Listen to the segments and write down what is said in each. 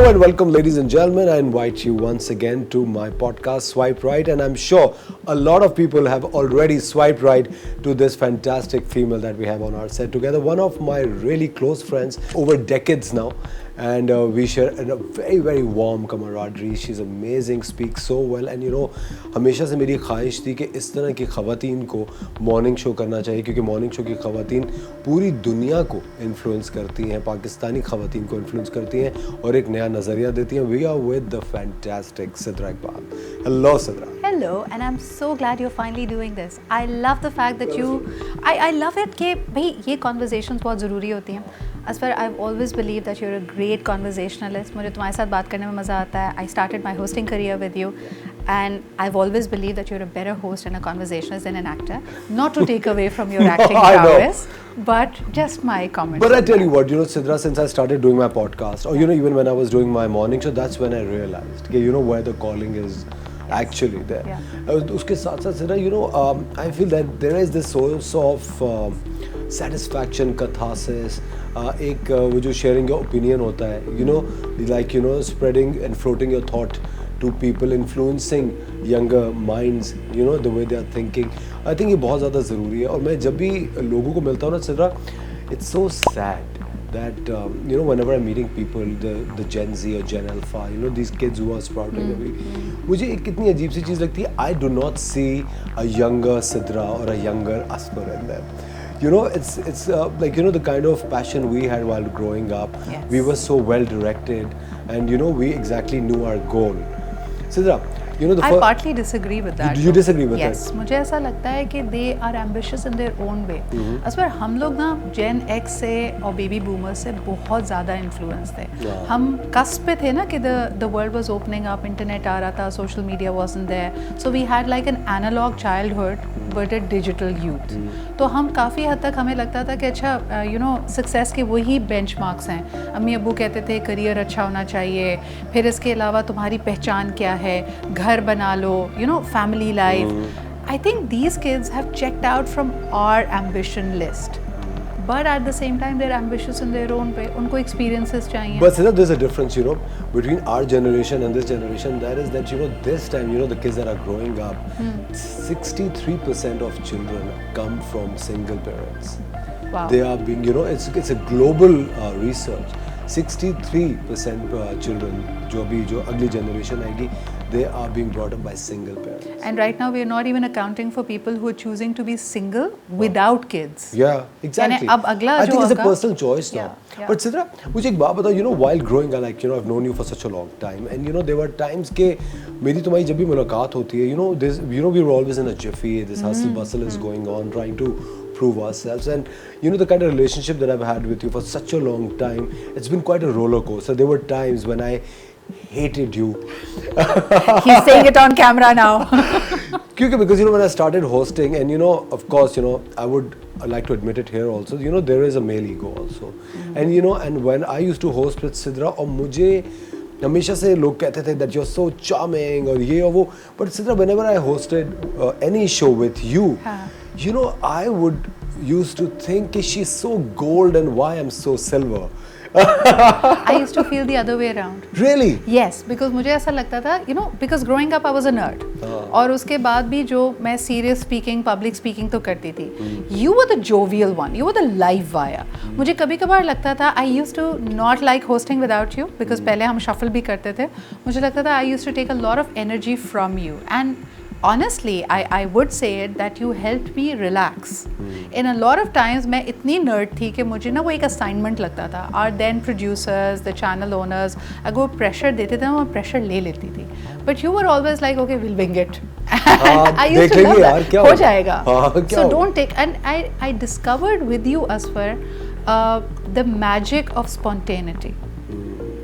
Hello and welcome, ladies and gentlemen. I invite you once again to my podcast, Swipe Right. And I'm sure a lot of people have already swiped right to this fantastic female that we have on our set together. One of my really close friends over decades now. And we share a very, very warm camaraderie. She's amazing, speaks so well. And हमेशा से मेरी ख्वाहिश थी कि इस तरह की ख़वातीन को मॉर्निंग शो करना चाहिए, क्योंकि मॉर्निंग शो की ख़वातीन पूरी दुनिया को इन्फ्लुएंस करती हैं, पाकिस्तानी ख़वातीन को इन्फ्लुएंस करती हैं और एक नया नज़रिया देती हैं. We are with the fantastic Sidra Iqbal. Hello Sidra. Hello, and I'm so glad you're finally doing this. I love the fact that I love it कि भाई ये conversations बहुत ज़रूरी होती हैं. As far I've always believed that you're a great conversationalist. मुझे तुम्हारे साथ बात करने में मज़ा आता है. I started my hosting career with you, and I've always believed that you're a better host and a conversationalist than an actor. Not to take away from your acting prowess, but just my comment. But I tell you what, Sidra, since I started doing my podcast, or even when I was doing my morning show, that's when I realized, where the calling is actually there. Yeah. उसके साथ साथ Sidra, I feel that there is this source of satisfaction, catharsis, एक वो जो sharing your opinion होता है, like spreading and floating your thought to people, influencing younger minds, the way they are thinking. I think ये बहुत ज़्यादा ज़रूरी है. और मैं जब भी लोगों को मिलता हूँ ना Sidra, it's so sad that whenever I'm meeting people, the Gen Z or Gen Alpha, these kids who are sprouting away, मुझे एक कितनी अजीब सी चीज़ लगती है. I do not see a younger Sidra or a younger Asper in them. It's like the kind of passion we had while growing up. Yes. We were so well directed, and we exactly knew our goal. Sidra, I partly disagree with that. You disagree with that? Yes, मुझे ऐसा लगता है कि they are ambitious in their own way. असर हम लोग ना Gen X से और Baby Boomers से बहुत ज़्यादा influence थे. हम cusp पे थे ना कि the world was opening up, internet आ रहा था, social media wasn't there. So we had like an analog childhood but a digital youth. तो हम काफ़ी हद तक हमें लगता था कि अच्छा success के वही benchmarks हैं. अम्मी अब्बू कहते थे career अच्छा होना चाहिए, फिर इसके अलावा तुम्हारी पहचान क्या है, घर बना लो, family life. I think these kids have checked out from our ambition list. But at the same time, they're ambitious in their own way. उनको experiences चाहिए. But Siddharth, there's a difference, between our generation and this generation. That is that, this time, the kids that are growing up, 63% of children come from single parents. Wow. They are being, it's a global research. 63% children, जो अगली generation आएगी, they are being brought up by single parents. And right now we are not even accounting for people who are choosing to be single without kids. Yeah, exactly. अब अगला I जो think it's a होगा, personal choice now. Yeah. But Sidra, मुझे एक बात बताओ, while growing up, I've known you for such a long time, and there were times के मेरी तुम्हारी जब भी मुलाकात होती है, we were always in a jiffy. This hustle bustle is going on, trying to prove ourselves, and the kind of relationship that I've had with you for such a long time, it's been quite a roller coaster. There were times when I hated you. He's saying it on camera now. Because when I started hosting, and of course, I would like to admit it here also, there is a male ego also. And and when I used to host with Sidra, और मुझे हमेशा से लोग कहते थे that you're so charming और ये और वो, but Sidra, whenever I hosted any show with you, I would used to think that she's so gold and why I'm so silver. I used to feel the other way around. Really? Yes, because मुझे ऐसा लगता था, because growing up I was a nerd. और उसके बाद भी जो मैं serious speaking, public speaking तो करती थी. You were the jovial one. You were the live wire. मुझे कभी कभार लगता था I used to not like hosting without you, because पहले हम shuffle भी करते थे. मुझे लगता था I used to take a lot of energy from you, and honestly, I would say it that you helped me relax. In a lot of times, मैं इतनी nerd थी कि मुझे ना वो एक assignment लगता था. Our then producers, the channel owners, अगर वो pressure देते थे, मैं pressure ले लेती थी. But you were always like, okay, we'll wing it. I used to love that. हो जाएगा. So don't take. And I discovered with you, Asfar, the magic of spontaneity.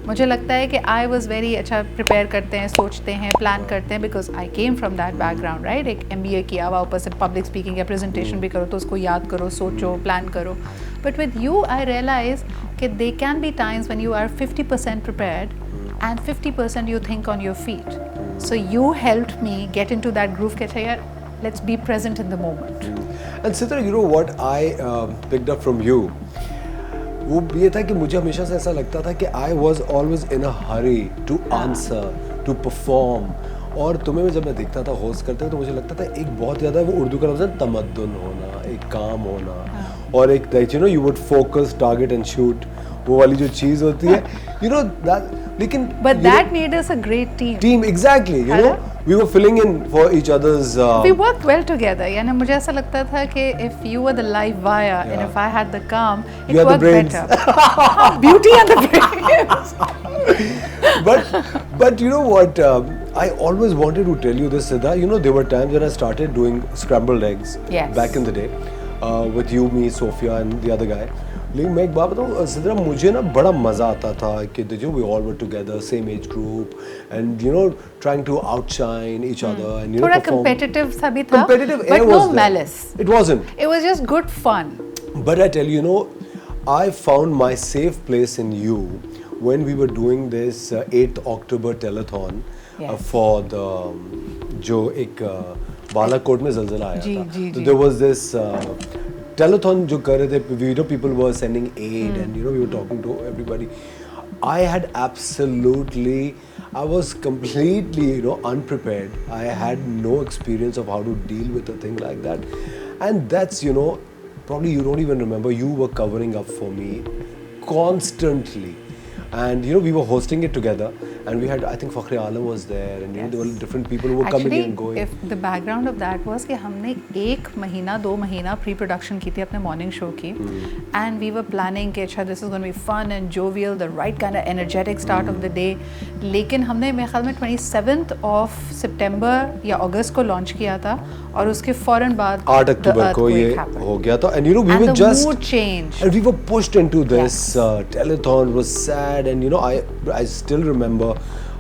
मुझे लगता है कि I was very अच्छा प्रिपेयर करते हैं, सोचते हैं, प्लान करते हैं, because I came from that background, right? एक MBA किया हुआ, ऊपर से पब्लिक स्पीकिंग या प्रेजेंटेशन भी करो तो उसको याद करो, सोचो, प्लान करो. But with you, I realized कि there can be times when you are 50% prepared and 50% you think on your feet. So you helped me get into that groove कि अच्छा यार, let's be present in the moment. And Sidra, what I picked up from you, वो ये था कि मुझे हमेशा से ऐसा लगता था कि I was always in a hurry to answer, to perform. और तुम्हें जब मैं देखता था होस्ट करते हुए तो मुझे लगता था एक बहुत ज़्यादा वो उर्दू का लफ्ज़ है तमद्दुन होना, एक काम होना, और एक you know you would focus target and shoot, वो वाली जो चीज़ होती है यू नो दैट। लेकिन But that made us a great team. Exactly, you know, we were filling in for each other's We worked well together. यानी मुझे ऐसा लगता था कि if you were the live wire and if I had the calm, it You had the worked brains. better. Beauty and the brains. but you know what, I always wanted to tell you this, Siddha. You know, there were times when I started doing scrambled eggs Yes. back in the day with you, me, Sophia and the other guy. लेकिन मैं एक बात बताऊँ सिद्रा, मुझे ना बड़ा मज़ा आता था कि you know, we all were together, same age group, and you know trying to outshine each other and you know थोड़ा perform. competitive सा भी था, Competitive but air no was there. malice. It wasn't. It was just good fun. But I tell you, you know, I found my safe place in you when we were doing this 8th October telethon Yes. for the जो एक बालाकोट में ज़लज़ला आया जी, था, जी, तो जी. there was this telethon जो कर रहे थे, you know, people were sending aid and you know we were talking to everybody. I had absolutely, I was completely, you know, unprepared. I had no experience of how to deal with a thing like that, and that's, you know, probably you don't even remember, you were covering up for me constantly. And you know, we were hosting it together, and we had, I think Fakhri Alam was there, and you know, there were different people who were coming in and going. If the background of that was कि हमने 1 महीना 2 महीना pre-production की थी अपने morning show की, and we were planning कि अच्छा this is going to be fun and jovial, the right kind of energetic start of the day. लेकिन हमने मेरे ख्याल में 27th of September या August को launch किया था, और उसके फौरन बाद 8 अक्टूबर को ये हो गया था, and you know, we and were the just mood changed. and we were pushed into this Yes. telethon. It was sad, and you know, I still remember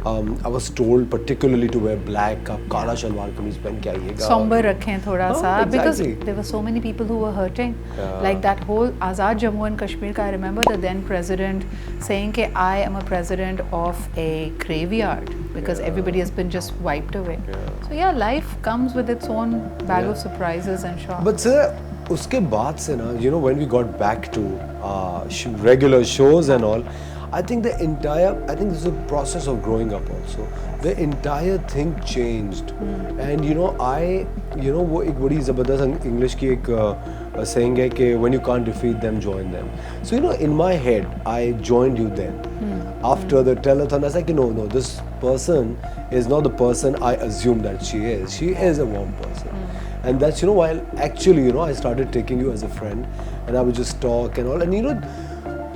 I was told particularly to wear black, आप काला शलवार कमीज पहन के आइएगा, Somber रखें थोड़ा Oh, सा, because exactly. there were so many people who were hurting. Yeah. Like that whole Azad Jammu and Kashmir ka, I remember the then president saying कि I am a president of a graveyard because everybody has been just wiped away. So yeah, life comes with its own bag of surprises and shocks. But sir, उसके बाद से ना, you know, when we got back to regular shows and all, I think this is a process of growing up also. The entire thing changed, and you know, वो एक बड़ी ज़बरदस्त English की एक saying है कि when you can't defeat them, join them. So you know, in my head, I joined you then. After the telethon, I said, no, this person is not the person I assumed that she is. She is a warm person. And that's, you know, while actually, you know, I started taking you as a friend, and I would just talk and all, and you know,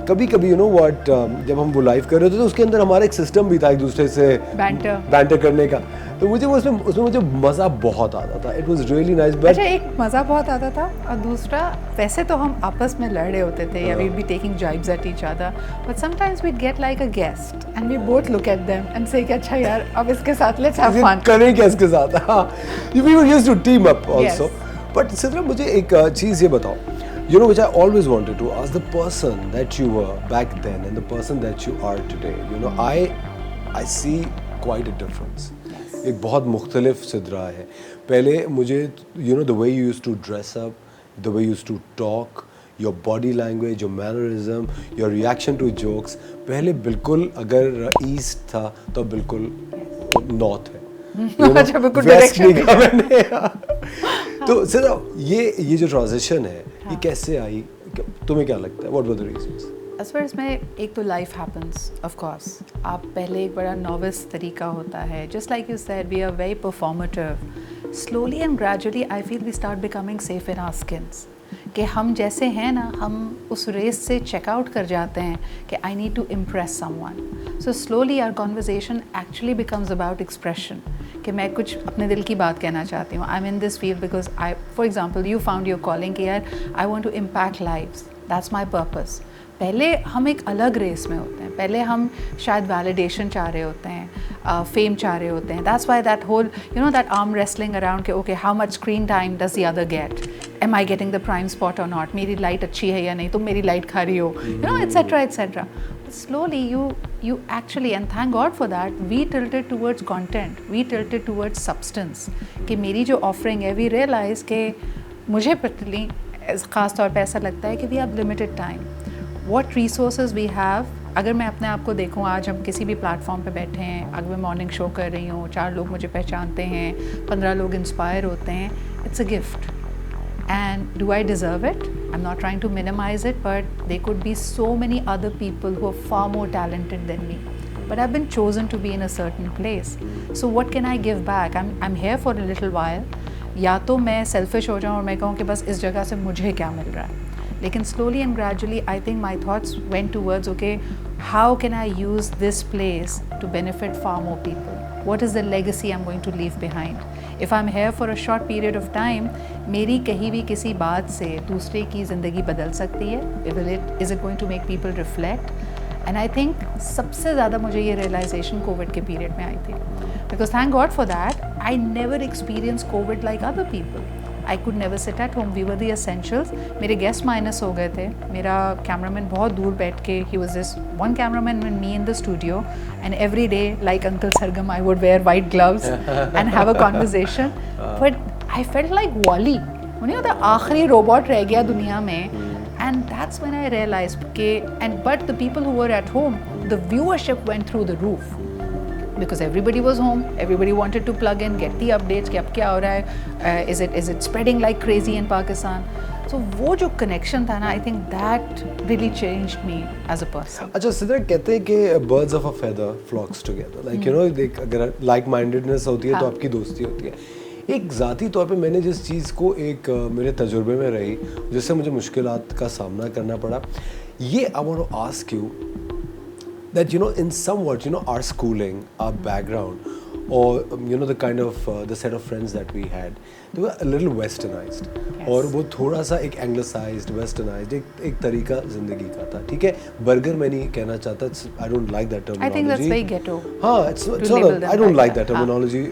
कभी कभी you know what, जब हम वो live कर रहे थे तो उसके अंदर हमारा एक सिस्टम भी था एक दूसरे से बैंटर करने का, तो मुझे उसमें मुझे मज़ा बहुत आता था. It was really nice. अच्छा, एक मज़ा बहुत आता था, और दूसरा वैसे तो हम आपस में लड़ रहे होते थे या we'd be taking jibes at each other, but sometimes we'd get like a guest and we both look at them and say कि अच्छा यार अब इसके साथ लेट्स हैव फन, करें क्या इसके साथ. हाँ, we were used to team up also. But Sidra, मुझे एक चीज़ ये बताओ, you know, which I always wanted to ask, the person that you were back then and the person that you are today, you know, I see quite a difference. एक बहुत मुख्तलिफ सिद्रा है. पहले मुझे, you know, the way you used to dress up, the way you used to talk, your body language, your mannerism, your reaction to jokes, पहले बिल्कुल अगर east था तो बिल्कुल नॉर्थ है. अच्छा, बिल्कुल डायरेक्शन. तो सिद्रा, ये जो ट्रांजिशन है, ये कैसे आई, तुम्हें क्या लगता है, what were the reasons? As far as मैं, एक तो लाइफ हैपन्स ऑफ कोर्स. आप पहले एक बड़ा नॉविस तरीका होता है, just like you said, we are very performative. Slowly and gradually I feel we start becoming safe in our skins, कि हम जैसे हैं ना, हम उस रेस से चेकआउट कर जाते हैं कि I need to impress someone. So slowly our conversation actually becomes about expression, कि मैं कुछ अपने दिल की बात कहना चाहती हूँ. I am in this field because I, for example, you found your calling कि यार I want to impact lives, that's my purpose. पहले हम एक अलग रेस में होते हैं, पहले हम शायद वैलिडेशन चाह रहे होते हैं, फेम चाह रहे होते हैं. That's why that whole, you know, that arm wrestling around के okay how much screen time does the other get, am I getting the prime spot or not, मेरी लाइट अच्छी है या नहीं, तुम मेरी लाइट खा रही हो, you know, etcetera etcetera. Slowly you actually, and thank God for that, we tilted towards content, we tilted towards substance, कि मेरी जो offering है, we realize कि मुझे particularly ख़ास तौर पे ऐसा लगता है कि we have limited time. what resources we have. अगर मैं अपने आप को देखूँ, आज हम किसी भी प्लेटफॉर्म पे बैठे हैं, अगर मैं मॉर्निंग शो कर रही हूँ, 4 लोग मुझे पहचानते हैं, 15 लोग इंस्पायर होते हैं, it's a gift. And do I deserve it? I'm not trying to minimize it, but there could be so many other people who are far more talented than me. But I've been chosen to be in a certain place. So what can I give back? I'm here for a little while. या तो मैं selfish हो जाऊँ और मैं कहूँ कि बस इस जगह से मुझे क्या मिल रहा है. लेकिन slowly and gradually, I think my thoughts went towards, okay, how can I use this place to benefit far more people? What is the legacy I'm going to leave behind? If I'm here for a short period of time, मेरी कहीं भी किसी बात से दूसरे की ज़िंदगी बदल सकती है. Is it going to make people reflect? And I think सबसे ज़्यादा मुझे ये realization COVID के period में आई थी. Because thank God for that, I never experienced COVID like other people. I could never sit at home. We were the essentials. मेरे guests minus हो गए थे. मेरा cameraman बहुत दूर बैठ के, he was this one cameraman and me in the studio, and every day, like Uncle Sargam, I would wear white gloves and have a conversation. But I felt like Wall-E. वो नहीं होता आखिरी robot रह गया दुनिया में. And that's when I realized but the people who were at home, the viewership went through the roof. Because everybody was home, everybody wanted to plug in, get the updates कि अब क्या हो रहा है, is it spreading like crazy in Pakistan? So वो जो connection था ना, I think that really changed me as a person. अच्छा सिद्रा, कहते हैं कि birds of a feather flocks together. Like you know, अगर like-mindedness होती है तो आपकी दोस्ती होती है. एक ज़ाती तौर पे मैंने जिस चीज़ को एक मेरे तजुर्बे में रही, जिससे मुझे मुश्किलात का सामना करना पड़ा, ये I want to ask you that you know in somewhat you know our schooling, our background, or you know the kind of the set of friends that we had, they were a little westernized. Yes. और वो थोड़ा सा एक anglicized, westernized एक तरीका ज़िंदगी का था. ठीक है, बर्गर मैं नहीं कहना चाहता. I don't like that terminology. I think that's very ghetto. हाँ, it's not, I don't like that terminology.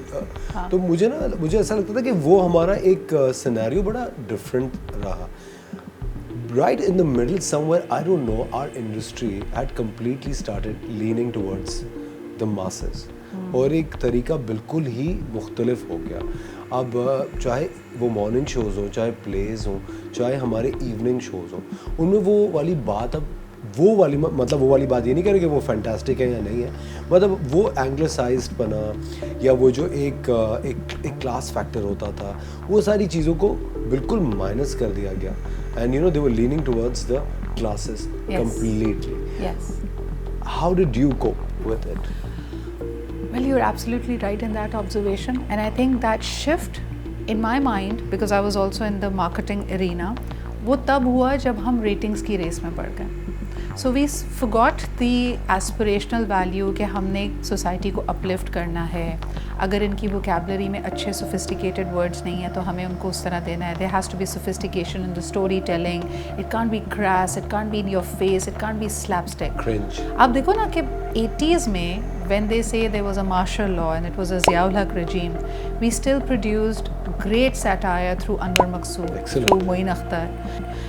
तो मुझे ऐसा लगता था कि वो हमारा एक सिनेरियो बड़ा डिफरेंट रहा. Right in the middle somewhere, I don't know, our industry had completely started leaning towards the masses. और एक तरीका बिल्कुल ही मुख्तलिफ हो गया. अब चाहे वो मॉर्निंग शोज़ हो, चाहे प्लेज हो, चाहे हमारे इवनिंग शोज़ हो, उनमें वो वाली बात अब वो वाली बात ये नहीं कह रहे कि वो फैंटास्टिक है या नहीं है, मतलब वो एंग्लिसाइज्ड बना या वो जो एक क्लास फैक्टर होता था, वो सारी चीज़ों को बिल्कुल माइनस कर दिया गया. And you know, they were leaning towards the classes. Yes. Completely. Yes. How did you cope with it? Well, you're absolutely right in that observation. And I think that shift in my mind, because I was also in the marketing arena, वो तब हुआ जब हम ratings की race में पड़ गए. So we forgot the aspirational value कि हमने सोसाइटी को uplift करना है. अगर इनकी vocabulary में अच्छे sophisticated words नहीं है तो हमें उनको उस तरह देना है. There has to be sophistication in the storytelling. It can't be crass. It can't be in your face. It can't be slapstick. Cringe. आप देखो ना कि 80s में when they say there was a martial law and it was a Ziaul Haq regime, we still produced great satire through Anwar Maqsood, through Moin Akhtar.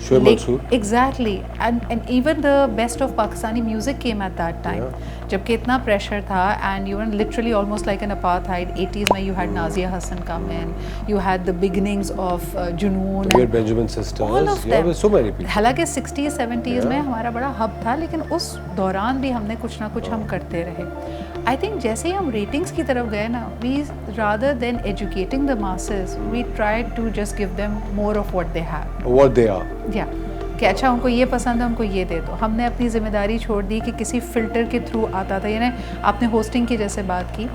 Shoaib Mansoor. Exactly. And even the best of Pakistani music came at that time. जबकि इतना pressure था and you were literally almost like an apartheid. 80s में you had Nazia Hassan come in, you had the beginnings of Junoon. You had Benjamin Sisters. All of them. There were so many people. हालांकि 60s 70s में हमारा बड़ा hub था, लेकिन उस दौरान भी हमने कुछ ना कुछ हम करते रहे. I think जैसे ही हम ratings की तरफ गए ना, we rather than educating the masses, we tried to just give them more of what they have. What they are. Yeah. कि अच्छा उनको ये पसंद है, उनको ये दे दो. हमने अपनी जिम्मेदारी छोड़ दी कि किसी फिल्टर के थ्रू आता था. यानी आपने होस्टिंग की जैसे बात की,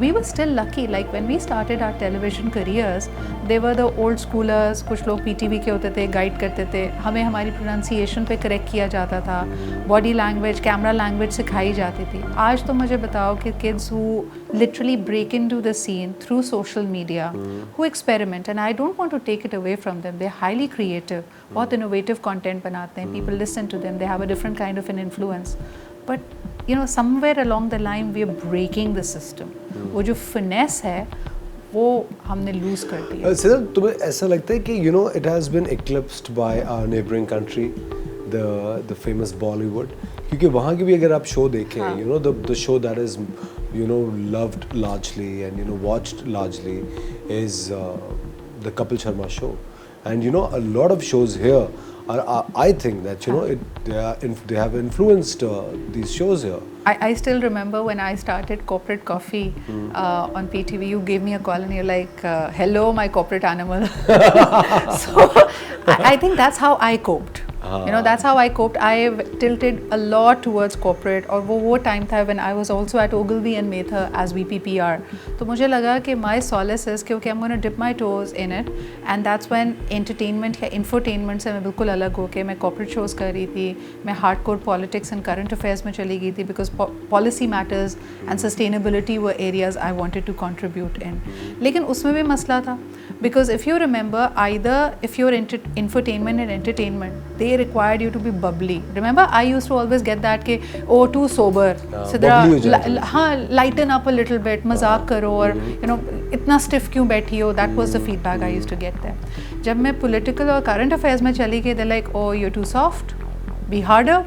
we were still lucky. Like when we started our television careers, they were the old schoolers. कुछ लोग PTV के होते थे, गाइड करते थे, हमें हमारी प्रोनाउंसिएशन पे करेक्ट किया जाता था, बॉडी लैंग्वेज, कैमरा लैंग्वेज सिखाई जाती थी. आज तो मुझे बताओ कि kids who literally break into the scene through social media, who experiment, and I don't want to take it away from them. They're highly creative, बहुत innovative content बनाते हैं, people listen to them, they have a different kind of an influence. But you know, somewhere along the line we are breaking the system. वो जो finesse है वो हमने lose कर दिया. सिद्धार्थ, तुम्हें ऐसा लगता है कि you know it has been eclipsed by our neighboring country, the famous Bollywood, क्योंकि वहाँ की भी अगर आप शो देखें, you know the show that is you know loved largely and you know watched largely is the Kapil Sharma show. and you know a lot of shows here are I think that you know they have influenced these shows here. I still remember when I started Corporate Coffee on PTV, you gave me a call and you're like, hello, my corporate animal. So I think that's how I coped. You know, that's how I coped. I tilted a lot towards corporate. और वो time था when I was also at Ogilvy and Mather as VP PR. तो मुझे लगा कि my solace is कि okay, I'm going to dip my toes in it, and that's when entertainment या infotainment से मैं बिल्कुल अलग होके मैं corporate shows कर रही थी, मैं hardcore politics and current affairs में चली गई थी because policy matters and sustainability were areas I wanted to contribute in. लेकिन उसमें भी मसला था because if you remember, either if you're into infotainment and entertainment, they required you to be bubbly. Remember, I used to always get that कि oh too sober, Sidra हाँ lighten up a little bit, मजाक करो और you know इतना stiff क्यों बैठी हो. That was the feedback I used to get there. जब मैं political और current affairs में चली गई, they're like oh you're too soft, be harder,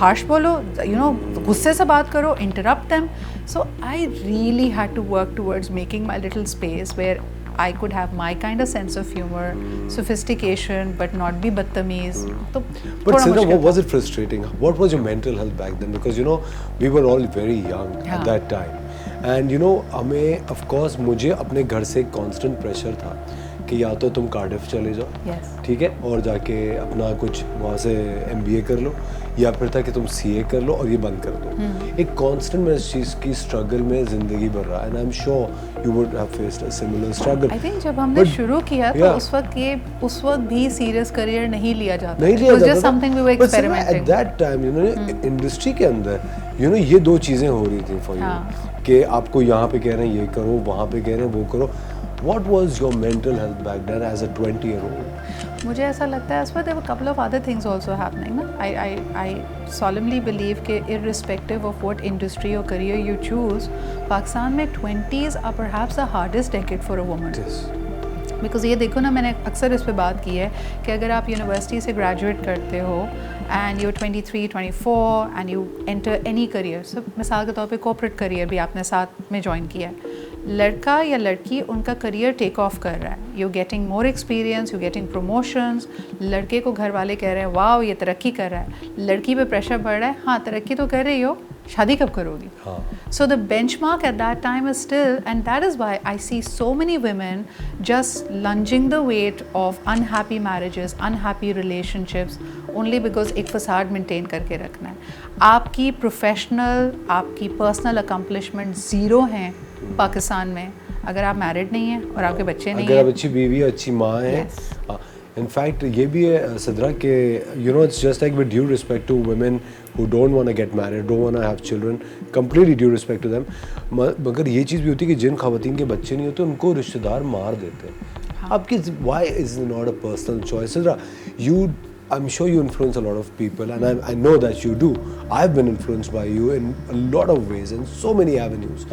harsh बोलो, you know गुस्से से बात करो, interrupt them. So I really had to work towards making my little space where I could have my kind of sense of humor, sophistication, but not be badtameez. But Sidra, what was it frustrating? What was your mental health back then? Because you know, we were all very young at that time. And you know, हमें of course मुझे अपने घर से constant pressure था कि या तो तुम कार्डिफ चले जाओ, ठीक है, और जाके अपना कुछ वहाँ से MBA कर लो, या फिर था कि तुम CA कर लो और ये बंद कर दो. एक कांस्टेंट में इस चीज़ की स्ट्रगल में ज़िंदगी भर रहा है. And I am sure you would have faced a similar struggle. I think जब हमने शुरू किया तो उस वक्त भी सीरियस करियर नहीं लिया जाता. Just something we were experimenting. At that time you know industry के अंदर यू नो ये दो चीज़ें हो रही थी फॉर यू कि आपको यहाँ पे कह रहे हैं ये करो, वहाँ पे कह रहे हैं वो करो. What was your mental health back then as a 20-year-old? मुझे ऐसा लगता है as well there were a couple of other things also happening. I solemnly believe कि irrespective of what industry or career you choose, Pakistan में 20s are perhaps the hardest decade for a woman. Yes. Because ये देखो ना, मैंने अक्सर इस पे बात की है कि अगर आप यूनिवर्सिटी से ग्रेजुएट करते हो and you 23, 24 and you enter any career, सब मिसाल के तौर पे कॉर्पोरेट करियर भी आपने साथ में ज्वाइन किया है, लड़का या लड़की उनका करियर टेक ऑफ कर रहा है, you getting more experience, you getting promotions, लड़के को घर वाले कह रहे हैं वाओ ये तरक्की कर रहा है, लड़की पे प्रेशर बढ़ रहा है, हाँ तरक्की तो कर रही हो, शादी कब करोगी? So the benchmark at that time is still, and that is why I see so many women just lunging the weight of unhappy marriages, unhappy relationships, only because एक फसाद maintain करके रखना है. आपकी प्रोफेशनल, आपकी पर्सनल अकम्पलिशमेंट ज़ीरो हैं पाकिस्तान में अगर आप मैरिड नहीं हैं और आपके बच्चे नहीं हैं. अगर आप अच्छी बीवी, अच्छी माँ हैं. इनफैक्ट ये भी है सिद्रा कि you know it's just like with due respect to women who don't want to get married, don't want to have children, completely due respect to them. मगर ये चीज़ भी होती है कि जिन ख़वातीन के बच्चे नहीं होते उनको रिश्तेदार मार देते हैं. आपकी why is it not a personal choice? Sidra, I'm sure you influence a lot of people, and I know that you do. I've been influenced by you in a lot of ways, in so many avenues.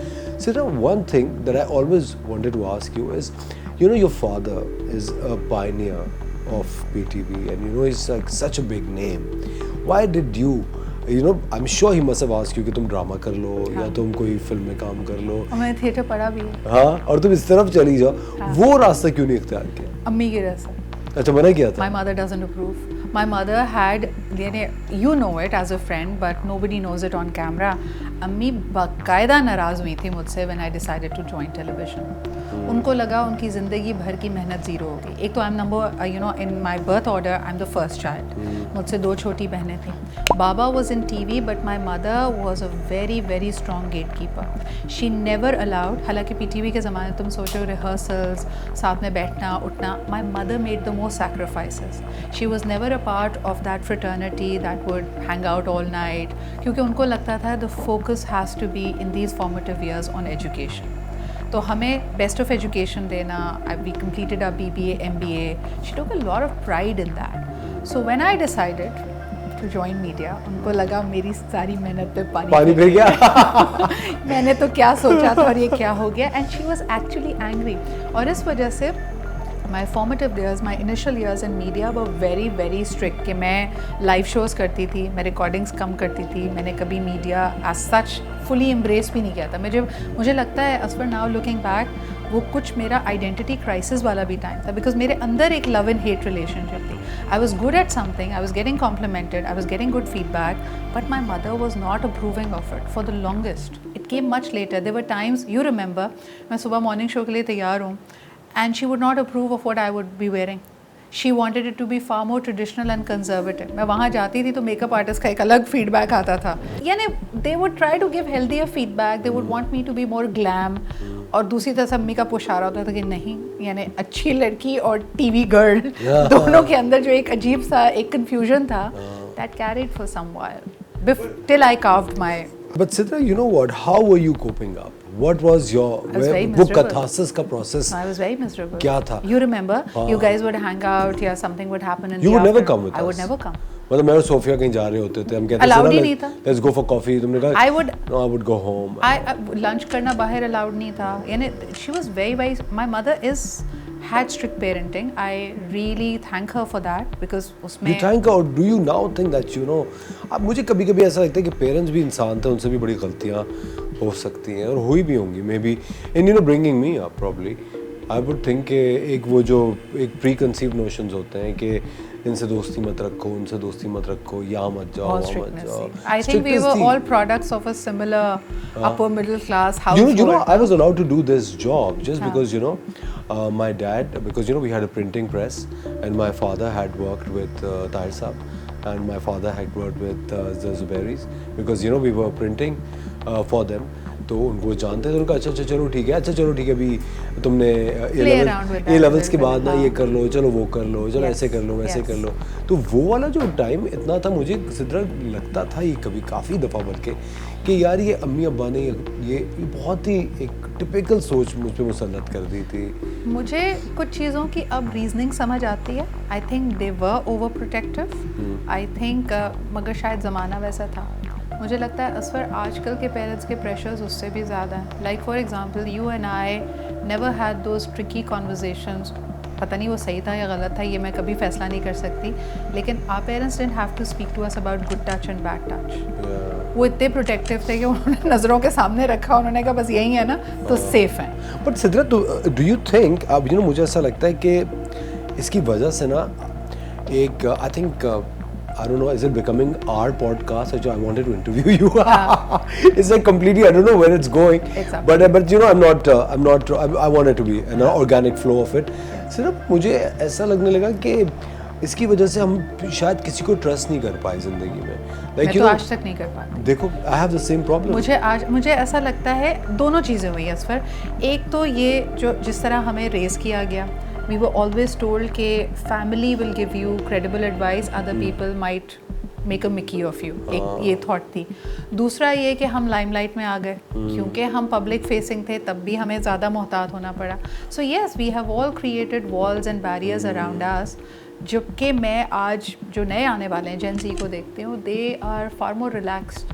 Sidra, one thing that I always wanted to ask you is, you know, your father is a pioneer of PTV, and you know he's like such a big name. Why did you know, I'm sure he must have asked you कि तुम drama कर लो या तुम कोई film में काम कर लो. मैंने थिएटर पढ़ा भी है. हाँ, और तुम इस तरफ चली जाओ. वो रास्ता क्यों नहीं इख्तियार किया? अम्मी की रास्ता. अच्छा, मना किया था. My mother doesn't approve. My mother had, you know it as a friend, but nobody knows it on camera. अम्मी बाकायदा नाराज़ हुई थी मुझसे when I decided to join television. उनको लगा उनकी ज़िंदगी भर की मेहनत ज़ीरो हो गई. एक तो I am number, you know, in my birth order I am the first child. मुझसे 2 छोटी बहनें थीं. बाबा was in TV, but my mother was a very very strong gate keeper. She never allowed, हालांकि PTV के ज़माने तुम सोचो रिहर्सल्स, साथ में बैठना उठना, my mother made the most sacrifices. She was never a part of that fraternity that would hang out all night, क्योंकि उनको लगता था the focus has to be in these formative years on education. तो हमें best of education देना. We completed our BBA, MBA. She took a lot of pride in that. So when I decided to join media, उनको लगा मेरी सारी मेहनत पे पानी फिर गया. मैंने तो क्या सोचा था और ये क्या हो गया. And she was actually angry. और इस वजह से my formative years, my initial years in media were very very strict कि मैं live shows करती थी, मैं recordings कम करती थी, मैंने कभी media as such fully embrace भी नहीं किया था. मुझे लगता है as for now looking back वो कुछ मेरा identity crisis वाला भी time था because मेरे अंदर एक love and hate relationship थी. I was good at something, I was getting complimented, I was getting good feedback, but my mother was not approving of it for the longest. It came much later. There were times, you remember, मैं सुबह morning show के लिए तैयार हूँ and she would not approve of what I would be wearing. She wanted it to be far more traditional and conservative. मैं वहाँ जाती थी तो makeup artist का एक अलग feedback आता था. यानी they would try to give healthier feedback. They would want me to be more glam. और दूसरी तरफ अम्मी का पुश आ रहा होता था कि नहीं, यानी अच्छी लड़की और टीवी गर्ल दोनों के अंदर जो एक अजीब सा एक confusion था, that carried for some while till I carved my. But Sidra, you know what? How were you coping up? What was your वो catharsis का process? I was very miserable. क्या था? You remember? You guys would hang out, yeah, something would happen in you the would never afternoon. come with I us. would never come. मतलब मैं और Sophia कहीं जा रहे होते थे, हम कहते थे allowed ही नहीं था. Let's go for coffee. तुमने कहा I would. No, I would go home. lunch करना बाहर allowed नहीं था. यानी she was very very. My mother had strict parenting. I really thank her for that because उसमें. You thank her, or do you now think that you know? अब मुझे कभी-कभी ऐसा लगता है कि पेरेंट्स भी इंसान थे, उनसे भी बड़ी गलतियाँ हो सकती हैं और हुई भी होंगी may be in you know bringing me up probably. I would think कि एक वो जो एक प्री कंसीव्ड नोशंस होते हैं कि इनसे दोस्ती मत रखो, उनसे दोस्ती मत रखो, यहाँ मत जाओ, वहाँ मत जाओ. I think we were all products of a similar upper middle class household. You know, I was allowed to do this job just because, you know, my dad, because, you know, we had a printing press and my father had worked with Tahir Saab and my father had worked with the Zubairis because, you know, we were printing for them. तो उनको जानते थे, उनका अच्छा चलो ठीक है, अभी तुमने ए लेवल्स के बाद ना ये कर लो, चलो वो कर लो, चलो ऐसे कर लो, वैसे कर लो. तो वो वाला जो टाइम इतना था, मुझे सिद्रा लगता था ये कभी काफ़ी दफ़ा बल्कि कि यार ये अम्मी अब्बा ने ये बहुत ही एक टिपिकल सोच मुझ पे मुसल्लत कर दी थी. मुझे कुछ चीज़ों की अब रीजनिंग समझ आती है. आई think they were over protective. I think मगर शायद ज़माना वैसा था. मुझे लगता है असफर आजकल के पेरेंट्स के प्रेशर्स उससे भी ज़्यादा हैं. Like for example you and I never had those tricky conversations. पता नहीं वो सही था या गलत था, ये मैं कभी फैसला नहीं कर सकती, लेकिन our parents didn't have to speak to us about good touch and bad touch. वो इतने प्रोटेक्टिव थे कि उन्होंने नज़रों के सामने रखा, उन्होंने कहा बस यही है ना तो सेफ हैं. But Sidra, do you think, अब यू नो मुझे ऐसा लगता है कि इसकी वजह से ना एक I think I don't know, is it becoming our podcast? I wanted to interview you. It's like completely, I don't know where it's going. Exactly. But you know, I want it to be an organic flow of it. सिर्फ मुझे ऐसा लगने लगा कि इसकी वजह से हम शायद किसी को ट्रस्ट नहीं कर पाए जिंदगी में. मैं तो आज तक नहीं कर पाती. देखो, I have the same problem. मुझे ऐसा लगता है दोनों चीज़ें हुई हैं असफर. एक तो ये जो जिस तरह हमें रेस किया गया, we were always told कि family will give you credible advice, other people might make a mickey of you. एक ये thought थी. दूसरा ये कि हम limelight में आ गए क्योंकि हम public facing थे, तब भी हमें ज़्यादा मोहतात होना पड़ा. So yes, we have all created walls and barriers around us. जबकि मैं आज जो नए आने वाले हैं जेन ज़ी को देखती हूँ, they are far more relaxed.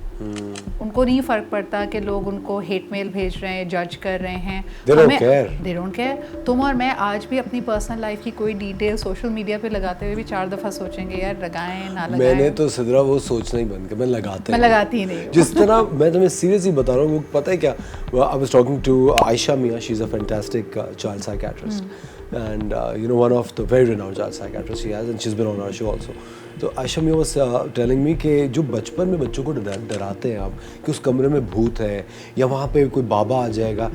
उनको नहीं फ़र्क पड़ता कि लोग उनको हेट मेल भेज रहे हैं, जज कर रहे हैं. They don't care. तुम और मैं आज भी अपनी पर्सनल लाइफ की कोई डिटेल सोशल मीडिया पे लगाते हुए भी 4 दफ़ा सोचेंगे यार लगाएं ना लगाएं. मैंने तो सिद्रा वो सोचना ही बंद किया, मैं लगाती ही नहीं. जिस तरह मैं तुम्हें सीरियसली बता रहा हूँ, पता है क्या, I was talking to Ayesha Mian, she is a fantastic child psychiatrist and you know, one of the very renowned child psychiatrists she has, and she's been on our show also. तो आयशा मियां was telling me कि जो बचपन में बच्चों को डराते हैं आप कि उस कमरे में भूत है या वहाँ पे कोई बाबा आ जाएगा,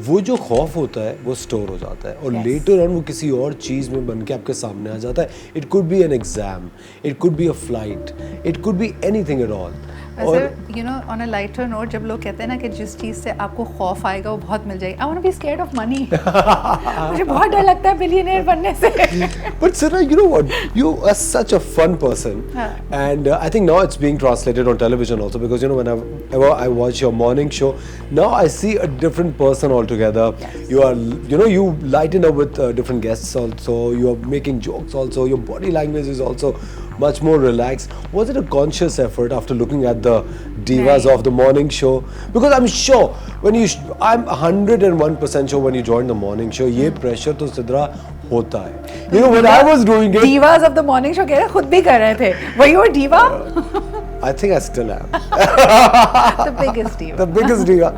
वो जो खौफ होता है वो स्टोर हो जाता है और लेटर ऑन वो किसी और चीज़ में बन के आपके सामने आ जाता है. It could be an exam, it could be a flight, it could be anything at all. वैसे you know on a lighter note, जब लोग कहते हैं ना कि जिस चीज़ से आपको खौफ आएगा वो बहुत मिल जाएगी, I want to be scared of money. मुझे बहुत डर लगता है बिलियनेयर बनने से. But Sirna, you know what? You are such a fun person, and I think now it's being translated on television also, because you know whenever I watch your morning show, now I see a different person altogether. Yes. You are, you know, you lighten up with different guests also. You are making jokes also. Your body language is also much more relaxed. Was it a conscious effort after looking at the divas of the morning show? Because I'm sure when I'm 101% sure when you joined the morning show, ये pressure तो सिद्रा होता है. You know, when I was doing it, divas of the morning show कह रहे खुद भी कर रहे थे. Were you a diva? I think I still am. The biggest diva. The biggest diva.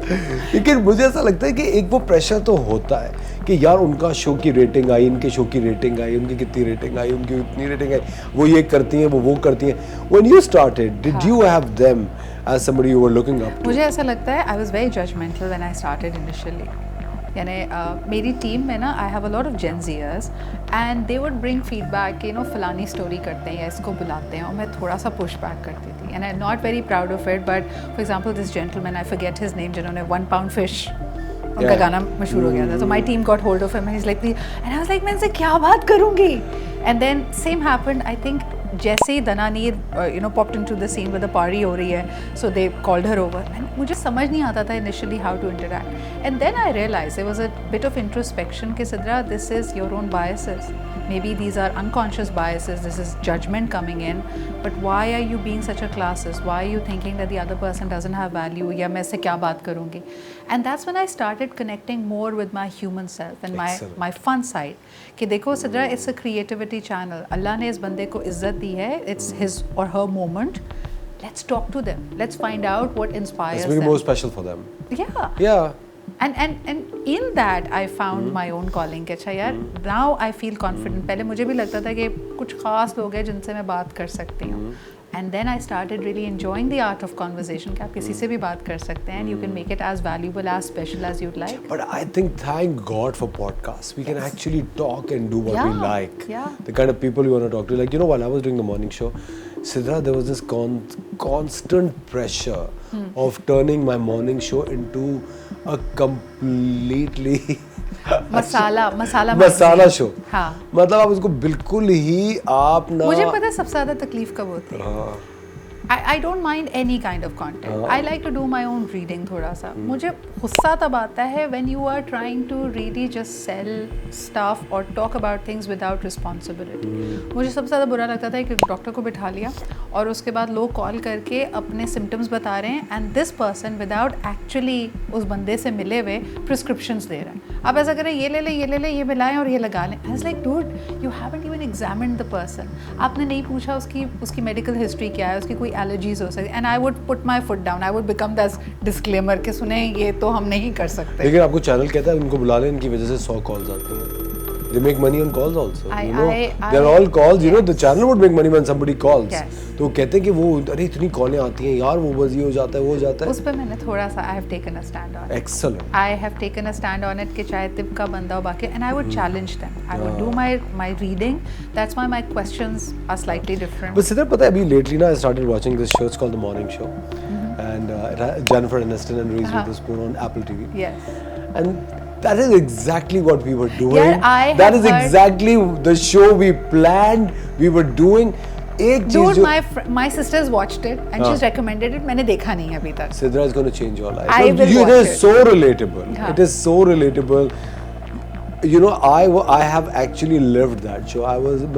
लेकिन मुझे ऐसा लगता है कि एक वो प्रेशर तो होता है कि यार उनका शो की रेटिंग आई, इनके शो की रेटिंग आई, उनकी कितनी रेटिंग आई, उनकी इतनी रेटिंग आई, वो ये करती हैं, वो करती हैं. When you started, did you have them as somebody you were looking up to? मुझे ऐसा लगता है I was very judgmental when I started initially. यानी मेरी टीम में ना I have a lot of Gen Zers and they would bring feedback कि फलानी स्टोरी करते हैं या इसको बुलाते हैं, और मैं थोड़ा सा पुश बैक करती थी. And I not very proud of it, but for example this gentleman, I forget his name, जिन्होंने 1 pound fish, उनका गाना मशहूर हो गया था. So my team got hold of him and he's like, and I was like, मैं इनसे क्या बात करूँगी? And then same happened, I think जैसे ही दनानीर popped into the scene with the party हो रही है, so they called her over and मुझे समझ नहीं आता था initially how to interact. And then I realized there was a bit of introspection कि Sidra, this is your own biases. Maybe these are unconscious biases, this is judgment coming in, but why are you being such a classist? Why are you thinking that the other person doesn't have value? या मैं इससे क्या बात करूँगी? And that's when I started connecting more with my human self and my fun side. कि देखो Sidra, it's a creativity channel. अल्लाह ने इस बंदे को इज्जत दी है. It's his or her moment. Let's talk to them. Let's find out what inspires them. It's more special for them. Yeah. Yeah. And in that I found my own calling. कि अच्छा यार, now I feel confident. पहले मुझे भी लगता था कि कुछ खास लोग हैं जिनसे मैं बात कर सकती हूँ. And then I started really enjoying the art of conversation. कि आप किसी से भी बात कर सकते हैं, and you can make it as valuable, as special as you'd like. But I think, thank God for podcasts. We can actually talk and do what we like. Yeah. The kind of people you want to talk to. Like, while I was doing the morning show, Sidra, there was this constant pressure of turning my morning show into a completely masala show. हाँ. मतलब आप उसको बिल्कुल ही आप ना. मुझे पता है सबसे ज़्यादा तकलीफ कब होती है. I don't mind any kind of content. I like to do my own reading थोड़ा सा. मुझे गुस्सा तब आता है when you are trying to really just sell stuff or talk about things without responsibility. मुझे सबसे ज़्यादा बुरा लगता था कि डॉक्टर को बिठा लिया और उसके बाद लोग कॉल करके अपने सिम्टम्स बता रहे हैं, and this person without actually उस बंदे से मिले हुए prescriptions दे रहा है. आप ऐसा करें, ये ले लें, ये ले लें, ये मिलाएं और ये लगा लें. I was like, dude, you haven't even examined the person. आपने नहीं पूछा उसकी मेडिकल हिस्ट्री क्या है, उसकी कोई एलर्जीज हो सकती. And I would put my foot down, I would become that disclaimer कि सुने ये तो हम नहीं कर सकते. लेकिन आपको चैनल कहता है उनको बुला लें, इनकी वजह से 100 कॉल्स आती हैं. They make money on calls also. They're all calls. The channel would make money when somebody calls. Yes. तो कहते हैं कि वो अरे इतनी कॉलें आती हैं यार, वो बस ये हो जाता है, वो हो जाता है. उस पर मैंने थोड़ा सा I have taken a stand on it. Excellent. I have taken a stand on it कि चाहे तिप का बंदा हो बाकी, and I would challenge them. I would do my reading. That's why my questions are slightly different. But Sidhar, पता है अभी lately ना I started watching this show. It's called The Morning Show, and it has Jennifer Aniston and Reese Witherspoon on Apple TV. Yes. And that is exactly what we were doing. Yeah, that is exactly the show we planned. We were doing. Dude, my sisters watched it and she's recommended it. मैंने देखा नहीं अभी तक. Sidhar is going to change your life. I will watch it. It is so relatable. हाँ. It is so relatable. I have actually lived that show.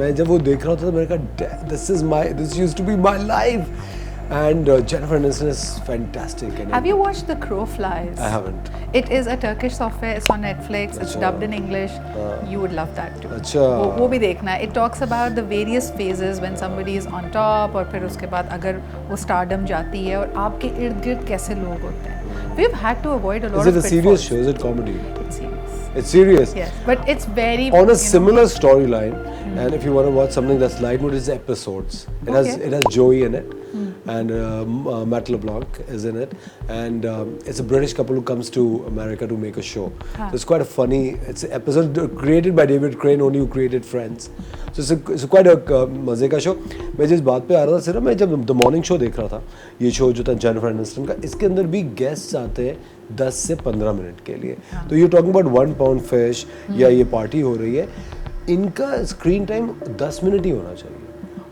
मैं जब वो देख रहा था मैंने कहा this used to be my life. And Jennifer Aniston is fantastic. Have you watched The Crow Flies? I haven't. It is a Turkish software. It's on Netflix. It's dubbed in English. You would love that too. अच्छा. वो भी देखना है. It talks about the various phases when somebody is on top और फिर उसके बाद अगर वो stardom जाती है और आपके इर्द गिर्द कैसे लोग होते हैं. We've had to avoid a lot of pitfalls. Is it a serious show? Is it comedy? It's serious. It's serious. Yes, but it's very on a similar storyline. And if you want to watch something that's light mood, it's episodes. It has Joey in it. And Matt LeBlanc is in it, and it's a British couple who comes to America to make a show. So it's quite a funny. It's an episode created by David Crane, only who created Friends. So it's quite a मजे का show. मैं जिस बात पे आ रहा था सिर्फ मैं जब The Morning Show देख रहा था, ये शो जो था जेनिफर एनिस्टन का, इसके अंदर भी गेस्ट्स आते हैं 10 से 15 मिनट के लिए. तो you talking about 1 pound fish या ये पार्टी हो रही है, इनका स्क्रीन टाइम 10 मिनट ही होना चाहिए.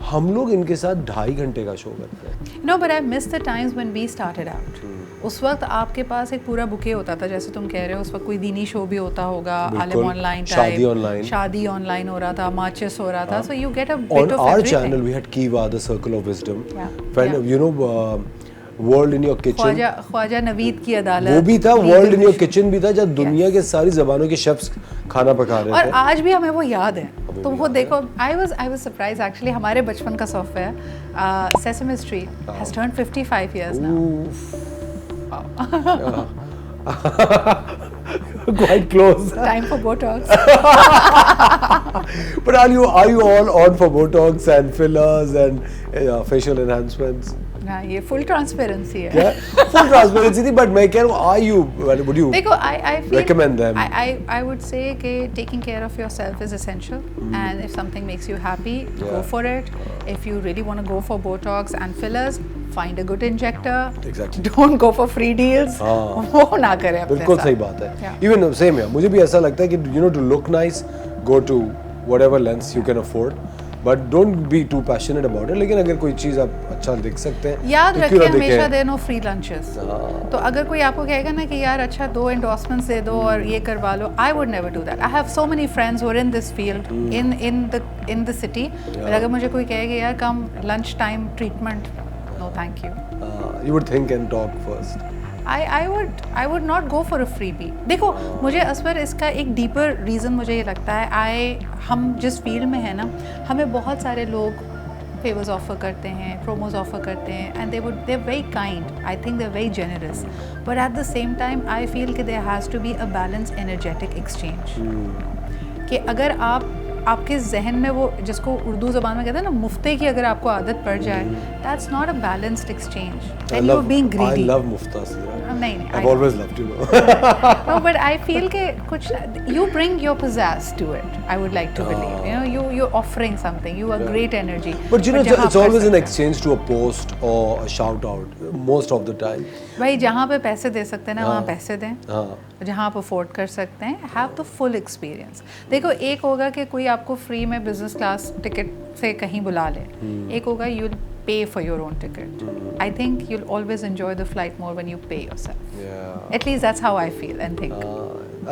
हम लोग इनके साथ 2.5 घंटे का शो करते हैं. No, but I miss the times when we started out. उस वक्त आपके पास एक पूरा बुके होता था, जैसे तुम कह रहे हो उस वक्त कोई दीनी शो भी होता होगा, आलम ऑनलाइन टाइप, शादी ऑनलाइन हो रहा था, मार्चेस हो रहा था, so you get a bit of everything. On our channel we had Kiva, the Circle of Wisdom. World in your kitchen, Khwaja Naveed की अदालत, वो भी था, वर्ल्ड इन योर किचन भी था, जब दुनिया के सारी जबानों के शेफ्स खाना पका रहे और थे। आज भी हमें वो याद है। तो भी वो याद देखो, आई वाज सरप्राइज एक्चुअली, हमारे बचपन का software sesame street has turned 55 years now. Quite close. Time for Botox. But are you all on for Botox and fillers and facial enhancements? हाँ, ये full transparency है। Yeah, full transparency थी, but मैं कह रहा हूँ, are you? Would you? देखो, I feel recommend them? I would say कि taking care of yourself is essential, and if something makes you happy, go for it. If you really want to go for Botox and fillers, find a good injector. Exactly. Don't go for free deals. वो ना करें अपने बिल्कुल साथ। सही बात है। Yeah. Even same है, मुझे भी ऐसा लगता है कि to look nice, go to whatever lengths you can afford, but don't be too passionate about it. लेकिन अगर कोई चीज़ आप अच्छा दिख सकते हैं, याद तो क्यों रखिए ना दिखे? हमेशा देनो फ्री लंचेस। तो अगर कोई आपको कहेगा ना कि यार अच्छा 2 endorsements दे दो और ये करवा लो, I would never do that. I have so many friends who are in this field, in the city. और अगर मुझे कोई कहेगा यार कम lunch time treatment, no thank you. You would think and talk first. I would not go for a freebie. देखो, मुझे असवर इसका एक डीपर रीज़न मुझे ये लगता है, हम जिस फील्ड में है ना, हमें बहुत सारे लोग फेवर्स ऑफर करते हैं, प्रोमोज ऑफर करते हैं, and they're very kind. I think they're very generous. But at the same time, I feel कि there has to be a balanced energetic exchange. कि अगर आपके जहन में वो, जिसको उर्दू ज़बान में कहते हैं ना, मुफ्ते की अगर आपको आदत पड़ जाए, that's not a balanced exchange. Then you're being greedy. I love mufta Sidra. नहीं, I've always loved you. No, but I feel कि कुछ you bring your pizzazz to it. I would like to believe. You're offering something. You are great energy. But जहाँ it's always कर an सकते exchange to a post or a shout out most of the time. हैं। भाई जहाँ पे पैसे दे सकते हैं ना, वहाँ पैसे दें। हाँ. जहाँ आप अफोर्ड कर सकते हैं, हैव द फुल एक्सपीरियंस। देखो, एक होगा कि कोई आपको फ्री में बिजनेस क्लास टिकट से कहीं बुला ले, एक होगा you pay for your own ticket. I think you'll always enjoy the flight more when you pay yourself. Yeah. At least that's how I feel and think.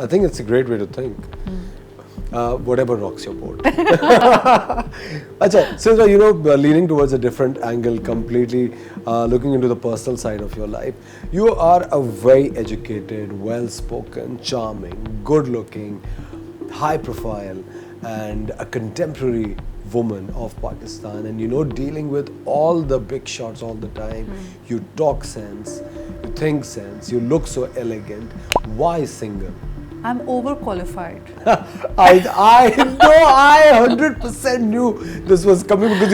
I think it's a great way to think. Whatever rocks your boat. Acha, Sidra, leaning towards a different angle completely, looking into the personal side of your life. You are a very educated, well-spoken, charming, good-looking, high-profile, and a contemporary woman of Pakistan, and dealing with all the big shots all the time. You talk sense, you think sense, you look so elegant. Why single? I'm overqualified. I know, I 100% knew this was coming because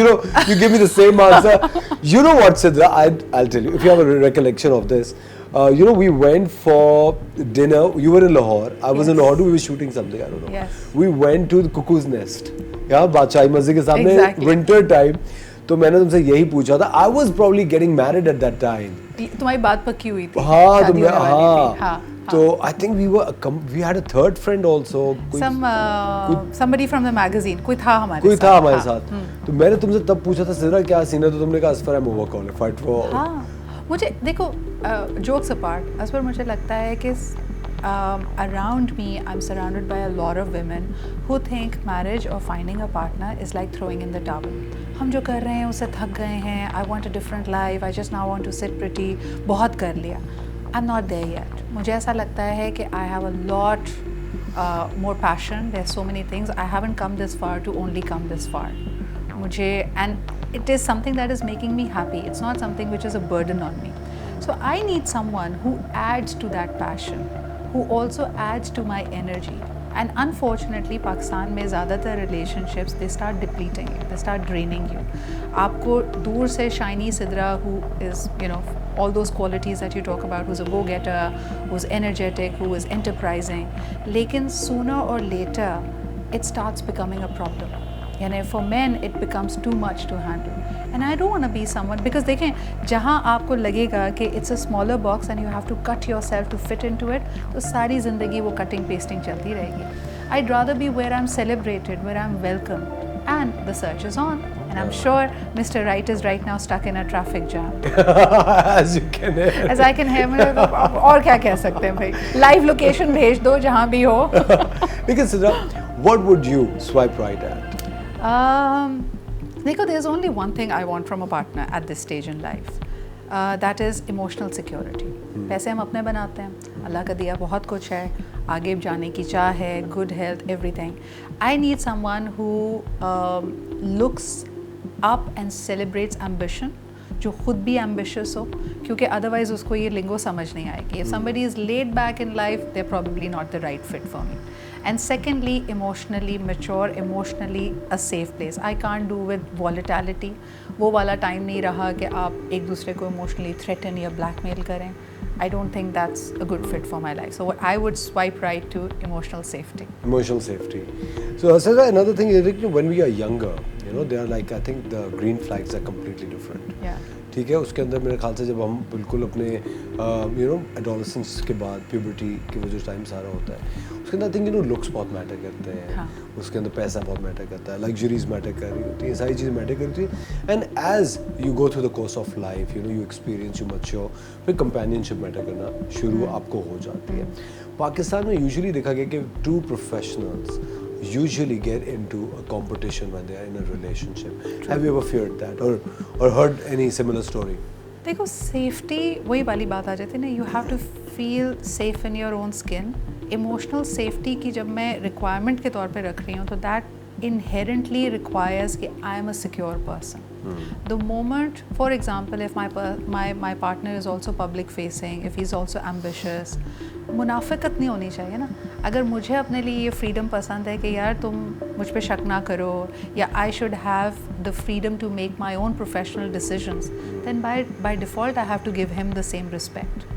you gave me the same answer. You know what, Sidra? I'll tell you, if you have a recollection of this. We went for dinner. You were in Lahore. I was in Lahore. We were shooting something. I don't know. Yes. We went to the Cuckoo's Nest. Yeah, बादशाही मस्जिद के सामने. Exactly. Winter time. तो मैंने तुमसे यही पूछा था. I was probably getting married at that time. तुम्हारी बात पक्की हुई थी। हाँ, शादी होने वाली थी। हाँ. तो I think we had a third friend also. Somebody from the magazine. कोई था हमारे साथ. तो मैंने तुमसे तब पूछा था, सिद्रा क्या सीन है? तो तुमने कहा असफर I'm overqualified for. हाँ. मुझे देखो, जोक्स अपार्ट, असफर मुझे लगता है कि around me I'm surrounded by a lot of women who think marriage or finding a partner is like throwing in the towel. हम जो कर रहे हैं उससे थक गए हैं. I want a different life. I just now want to sit pretty. बहुत कर लिया. I'm not there yet. मुझे ऐसा लगता है कि I have a lot more passion. There's so many things. I haven't come this far to only come this far. And it is something that is making me happy. It's not something which is a burden on me. So I need someone who adds to that passion, who also adds to my energy. And unfortunately, Pakistan में ज़्यादातर relationships they start depleting you, they start draining you. आपको दूर से shiny Sidra who is all those qualities that you talk about, who's a go-getter, who's energetic, who is enterprising. लेकिन sooner or later, it starts becoming a problem. यानी for men it becomes too much to handle. And I don't want to be someone, because देखें, जहाँ आपको लगेगा कि it's a smaller box and you have to cut yourself to fit into it, तो सारी ज़िंदगी वो cutting pasting चलती रहेगी. I'd rather be where I'm celebrated, where I'm welcome. And the search is on. And I'm sure Mr. Right is right now stuck in a traffic jam. As you can hear. As I can hear. और क्या कह सकते हैं भाई? Live location भेज दो जहाँ भी हो. Because Sidra, what would you swipe right at? Nico, there's only one thing I want from a partner at this stage in life. That is emotional security. पैसे हम अपने बनाते हैं, अल्लाह का दिया बहुत कुछ है, आगे जाने की चाह है, good health, everything. I need someone who looks up and celebrates ambition, जो खुद भी एम्बिशियस हो, क्योंकि अदरवाइज उसको ये लिंगो समझ नहीं आएगी. If somebody is laid back in life, they probably not the right fit for me. And secondly, emotionally mature, emotionally a safe place. I can't do with volatility. वो वाला टाइम नहीं रहा कि आप एक दूसरे को इमोशनली थ्रेटन या ब्लैकमेल करें. I don't think that's a good fit for my life. So I would swipe right to emotional safety. Emotional safety. So Sandra, another thing is that when we are younger, they are like, I think the green flags are completely different. Yeah. ठीक है, उसके अंदर मेरे ख्याल से जब हम बिल्कुल अपने एडोलेसेंस के बाद प्यूबर्टी के वो जो टाइम सारा होता है, उसके अंदर आई थिंक लुक्स बहुत मैटर करते हैं. हाँ. उसके अंदर पैसा बहुत मैटर करता है, लग्जरीज मैटर कर रही होती हैं, सारी चीज़ें मैटर करती हैं. And as you go through the course of life, you experience, you mature, फिर कंपेनियनशिप मैटर करना शुरू आपको हो जाती है. पाकिस्तान में यूजुअली देखा गया कि two professionals usually get into a competition when they are in a relationship. True. Have you ever feared that or heard any similar story? देखो, सेफ्टी वही वाली बात आ जाती है ना, you have to feel safe in your own skin. Emotional safety की जब मैं रिक्वायरमेंट के तौर पे रख रही हूँ, तो दैट inherently requires कि I am a secure person. The moment, for example, if my partner is also public facing, if he's also ambitious, मुनाफिकत नहीं होनी चाहिए ना. अगर मुझे अपने लिए ये फ्रीडम पसंद है कि यार तुम मुझ पे शक ना करो, या I should have the freedom to make my own professional decisions, then by default I have to give him the same respect.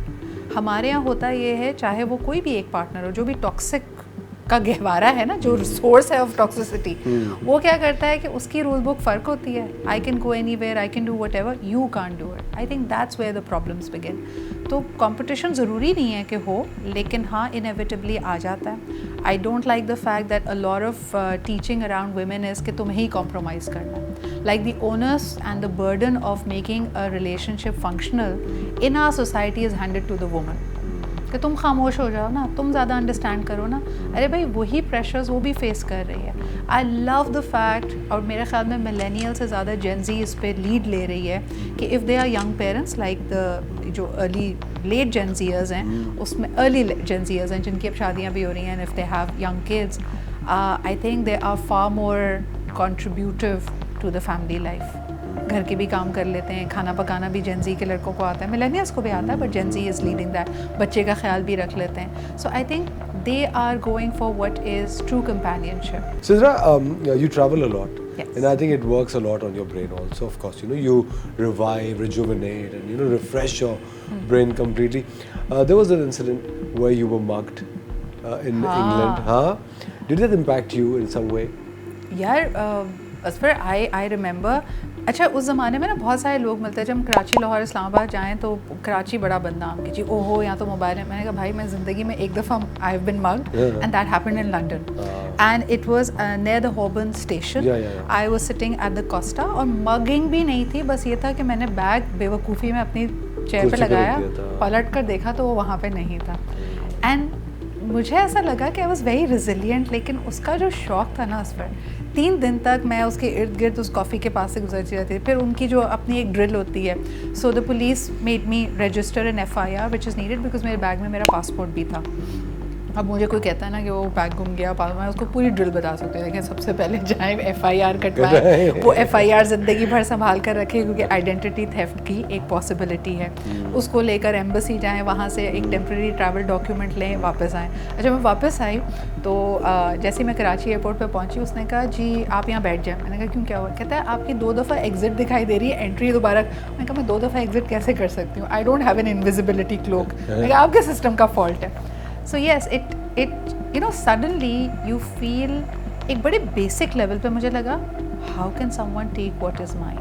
हमारे यहाँ होता ये है, चाहे वो कोई भी एक पार्टनर हो, जो भी टॉक्सिक का गहवारा है ना, जो सोर्स है ऑफ टॉक्सिसिटी, वो क्या करता है कि उसकी रूल बुक फ़र्क होती है. I can go anywhere, I can do whatever, you can't do it. I think that's where the problems begin. तो कंपटीशन ज़रूरी नहीं है कि हो, लेकिन हाँ, इनएविटेबली आ जाता है. I don't like the fact that a lot of teaching around women is कि तुम्हें ही कॉम्प्रोमाइज़ करना है. Like the onus and the burden of making a relationship functional in our society is handed to the woman. कि तुम खामोश हो जाओ ना, तुम ज़्यादा अंडरस्टैंड करो ना. अरे भाई, वही प्रेशर्स वो भी फेस कर रही है. आई लव द फैक्ट, और मेरे ख्याल में मिलेनियल से ज़्यादा जेनजी इस पे लीड ले रही है, कि if they are young parents, like the जो अर्ली लेट जेनजीयर्स हैं, उसमें अर्ली जेनजीयर्स हैं जिनकी अब शादियाँ भी हो रही हैं, and if they have young kids, I think they are far more contributive to the family life. घर के भी काम कर लेते हैं, खाना पकाना भी जेनजी के लड़कों को आता है, मिलेनियल्स को भी आता है, but Gen Z is leading that. बच्चे का ख्याल भी रख लेते हैं. So I think they are going for what is true companionship. Sidra, you travel a lot. Yes. And I think it works a lot on your brain also. Of course, you revive, rejuvenate, and refresh your brain completely. There was an incident where you were mugged in England. Did that impact you in some way? यार, as far I remember, अच्छा, उस ज़माने में ना बहुत सारे लोग मिलते हैं. जब हम कराची, लाहौर, इस्लामाबाद जाएं तो कराची बड़ा बदनाम कि जी ओहो यहाँ तो मोबाइल है. मैंने कहा भाई, मैं ज़िंदगी में एक दफ़ा I have been mugged, and that happened in London, and it was near the Holborn station. I was sitting at the Costa, और मगिंग भी नहीं थी, बस ये था कि मैंने बैग बेवकूफ़ी में अपनी चेयर पे लगाया, पलट कर देखा तो वो वहाँ पे नहीं था. एंड मुझे ऐसा लगा कि आई वॉज वेरी रिजिलियंट. लेकिन उसका जो शौक था ना, उस पर 3 दिन तक मैं उसके इर्द गिर्द उस कॉफ़ी के पास से गुजरती रहती थी. फिर उनकी जो अपनी एक ड्रिल होती है, so the police made me register an FIR which is needed, because मेरे बैग में मेरा पासपोर्ट भी था. अब मुझे कोई कहता है ना कि वो बैग गुम गया, मैं उसको पूरी ड्रिल बता सकती हूँ. लेकिन सबसे पहले जाएँ FIR कटवाएँ, वो FIR ज़िंदगी भर संभाल कर रखे, क्योंकि आइडेंटिटी थेफ्ट की एक पॉसिबिलिटी है. उसको लेकर एम्बेसी जाएँ, वहाँ से एक टेम्प्रेरी ट्रैवल डॉक्यूमेंट लें, वापस आएँ. अच्छा, मैं वापस आई तो जैसे ही मैं कराची एयरपोर्ट पे पहुँची, उसने कहा जी आप यहाँ बैठ जाएँ. मैंने कहा क्यों, क्या हुआ? कहता है आपकी 2 दफ़ा एग्जिट दिखाई दे रही है, एंट्री दोबारा. मैंने कहा मैं 2 दफ़ा एग्जिट कैसे कर सकती हूँ? I don't have an invisibility cloak. मैंने कहा आपके सिस्टम का फॉल्ट है. So yes, it suddenly you feel, एक बड़े बेसिक लेवल पे मुझे लगा, how can someone take what is mine,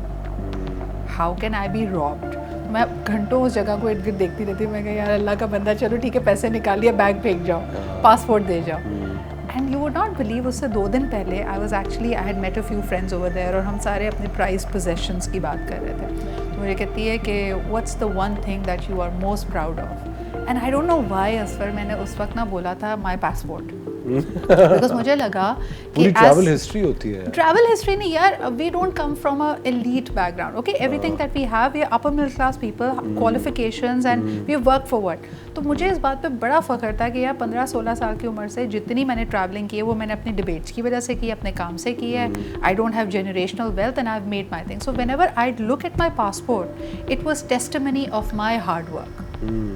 how can I be robbed. मैं घंटों उस जगह को इर्द गिर्द देखती रहती हूँ. मैं कहा यार अल्लाह का बंदा, चलो ठीक है, पैसे निकाल लिया, बैग फेंक जाओ, पासपोर्ट दे जाओ. And you would not believe, उससे 2 दिन पहले I had met a few friends over there, और हम सारे अपने प्राइज पोजेशंस की बात कर रहे थे. तो मुझे कहती है कि what's the one thing that you are most proud of. And I don't know why असफर मैंने उस वक्त ना बोला था माय पासपोर्ट, बिकॉज मुझे लगा कि पूरी ट्रैवल हिस्ट्री होती है। ट्रैवल हिस्ट्री नहीं यार, we don't come from a elite background, okay, everything that we have, we are upper middle class people, qualifications and we work forward. तो मुझे इस बात पे बड़ा फ़ख्र था कि यार 15-16 साल की उम्र से जितनी मैंने ट्रैवलिंग की है वो मैंने अपनी डिबेट्स की वजह से की, अपने काम से की है। I don't have generational wealth and I have made my thing. So whenever I look at my passport it was testimony of my hard work.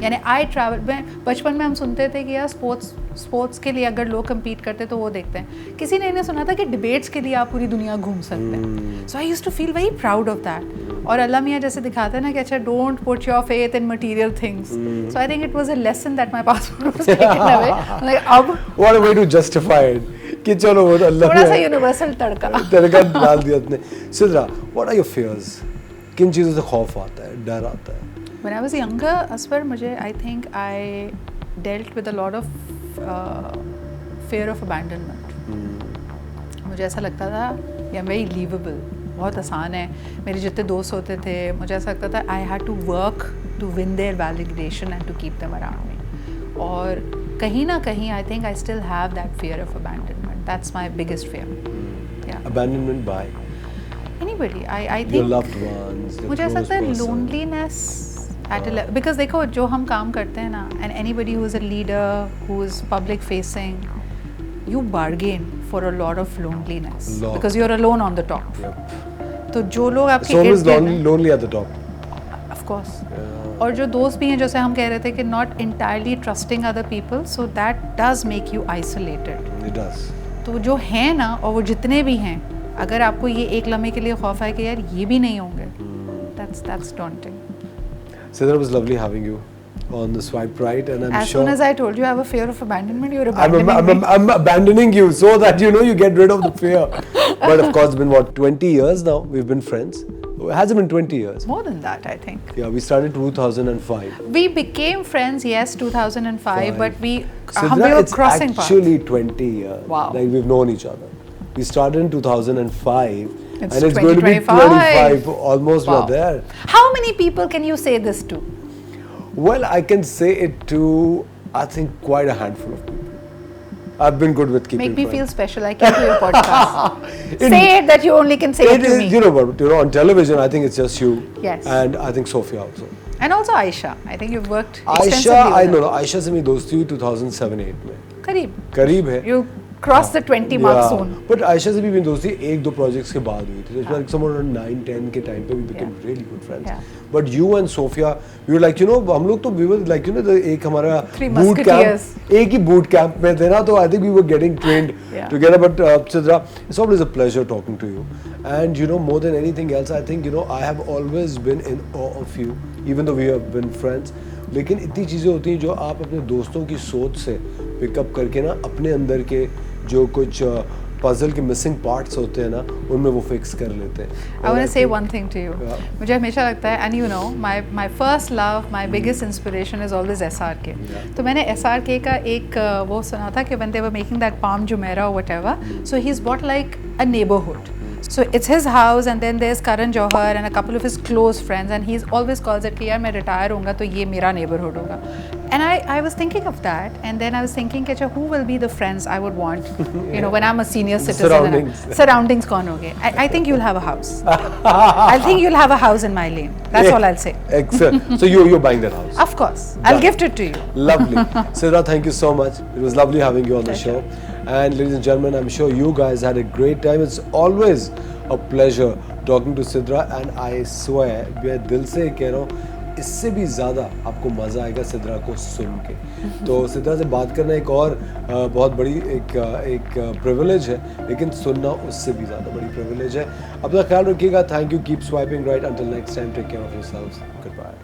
यानी आई ट्रैवल, बचपन में हम सुनते थे कि यार स्पोर्ट्स के लिए अगर लोग कम्पीट करते तो वो देखते हैं, किसी ने इन्हें सुना था कि डिबेट्स के लिए आप पूरी दुनिया घूम सकते हैं। So I used to feel very proud of that. और अल्लाह मियाँ जैसे दिखाते हैं ना कि अच्छा don't put your faith in material things. So I think it was a lesson that my passport was taken away. Like अब what a way to justify it कि चलो वो तो अल्लाह थोड़ा सा यूनिवर्सल तड़का डाल दिया अपने। Sidra, what are your fears? किन चीज़ों से खौफ आता है, डर आता है? When I was younger, Asfar, I think I dealt with a lot of fear of abandonment. मुझे ऐसा लगता था ये very leavable, बहुत आसान है। मेरे जितने दोस्त होते थे मुझे ऐसा लगता था I had to work to win their validation and to keep them around me. और कहीं ना कहीं I think I still have that fear of abandonment. That's my biggest fear. Yeah. Abandonment by anybody. I think your loved ones. मुझे ऐसा लगता है loneliness at a level, because देखो जो हम काम करते हैं ना, and anybody who is a leader, who is public facing, you bargain for a lot of loneliness because you're alone on the top. Yep. तो जो लोग आपके It's always lonely at the top. Of course. और जो दोस्त भी हैं, जैसे हम कह रहे थे कि not entirely trusting other people, so that does make you isolated. It does. तो जो हैं ना, और वो जितने भी हैं, अगर आपको ये एक लम्हे के लिए खौफ है कि यार ये भी नहीं होंगे, that's daunting. Sidra, it was lovely having you on the Swipe Right, and I'm as sure. As soon as I told you I have a fear of abandonment, you're abandoning me. I'm abandoning you so that you get rid of the fear. But of course, it's been what, 20 years now? We've been friends. Has it been 20 years? More than that, I think. Yeah, we started 2005. We became friends, yes, 2005, but we Sidra, were crossing paths. It's actually 20 years. Wow. Like we've known each other. We started in 2005. It's and it's going to be 25. Almost we're there. How many people can you say this to? Well, I can say it to, I think, quite a handful of people. I've been good with keeping Make me friends. feel special. I came to your podcast. Say it that you only can say it to me. You know what? On television, I think it's just you. Yes. And I think Sophia also. And also Aisha. I think you've worked extensively Aisha, with her. Aisha से मेरी दोस्ती हुई 2007-8 में. करीब है. You cross the 20 mark soon. But Aisha से भी मेरी दोस्ती 1-2 projects के बाद हुई थी. So somewhere around 9-10 के time पे we became really good friends. Yeah. But you and Sophia, we were like, हम लोग तो we were like, एक हमारा boot camp, एक ही boot camp में थे ना, तो I think we were getting trained together. But Sidra, it's always a pleasure talking to you. And more than anything else, I think I have always been in awe of you, even though we have been friends. लेकिन इतनी चीज़ें होती हैं जो आप अपने दोस्तों की सोच से पिकअप करके ना अपने अंदर के जो कुछ पजल के मिसिंग पार्ट्स होते हैं ना उनमें वो फिक्स कर लेते हैं. I want to say one thing to you. मुझे हमेशा लगता है, and my first love, my biggest inspiration is always SRK. तो मैंने SRK का एक वो सुना था कि when they were making that Palm Jumeirah or whatever, so he's bought like a neighborhood. So it's his house, and then there's Karan Johar and a couple of his close friends, and he's always calls it कि यार मैं retire होऊंगा तो ये मेरा neighborhood होगा. And I was thinking of that, and then I was thinking कि अच्छा who will be the friends I would want, when I'm a senior citizen. Surroundings कौन होंगे? I think you'll have a house. I think you'll have a house in my lane. That's all I'll say. Excellent. So you're buying that house? Of course. I'll gift it to you. Lovely. Sidra, thank you so much. It was lovely having you on the show. And ladies and gentlemen, I'm sure you guys had a great time. It's always a pleasure talking to Sidra, and I swear, मैं दिल से कह रहा हूँ, इससे भी ज़्यादा आपको मज़ा आएगा सिद्रा को सुन के. तो सिद्रा से बात करना एक और बहुत बड़ी एक प्रिविलेज है, लेकिन सुनना उससे भी ज़्यादा बड़ी प्रिविलेज है. अपना ख्याल रखिएगा. Thank you. Keep swiping right. Until next time, take care of yourselves. Good bye.